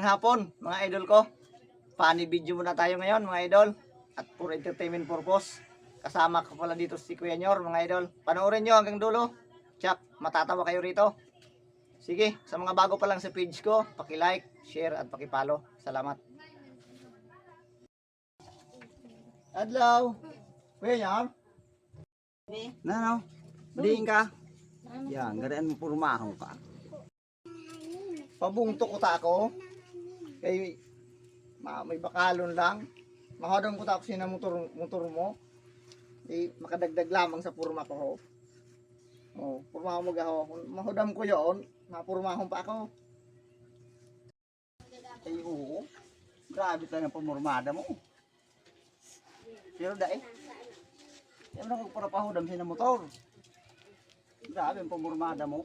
Magandang hapon mga idol ko. Funny video muna tayo ngayon mga idol. At for entertainment purpose. Kasama ko pala dito si Kuya Nyor mga idol. Panoorin nyo hanggang dulo. Tsak, matatawa kayo rito. Sige, sa mga bago pa lang sa page ko, paki-like, share at paki-follow. Salamat. Adlaw. Kuya Nyor. Nano? Diin ka. Yan, ganyan mo purmahong ka. Pabungto ko ta ako. Kay may bakalon lang. Mahodong ko ta ako sina motor mo. Di makadagdag lamang sa purma ko ho. Oh, purma mo gaho. Mahodam ko yon, mapurmahon pa ako. Ay oo. Grabe talaga ang pamurmada mo. Pero dai. Yan na ko para pahodam sina motor. Grabe ang pamurmada mo.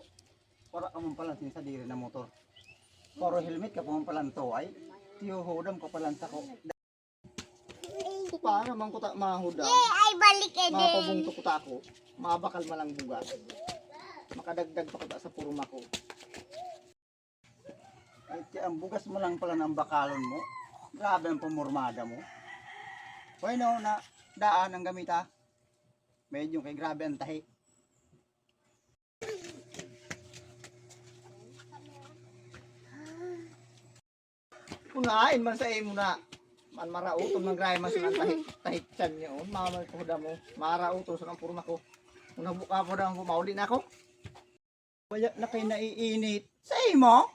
Para ka mong palansin sa diri na motor. Puro helmet ka pong palanto ay. Tiyohodam ko palanta ko. Paano man ko ta mahudam? Ay, balik ka din. Mapabungto ko ta ako. Mabakal malang buga. Makadagdag pa ko ta sa purma ko. Ay, ang bugas mo lang pala ng bakalon mo. Grabe ang pamurmada mo. Bueno, na daan ang gamit ha. Medyo kay grabe ang tahi. Kunain man sa imo na. Man marauton man gray man sa tahik chan niyo. Mamal ko da mo. Marauton sa purma ko. Una buka po daw ko mauli na ako. Wala na kay naiinit. Sa imo?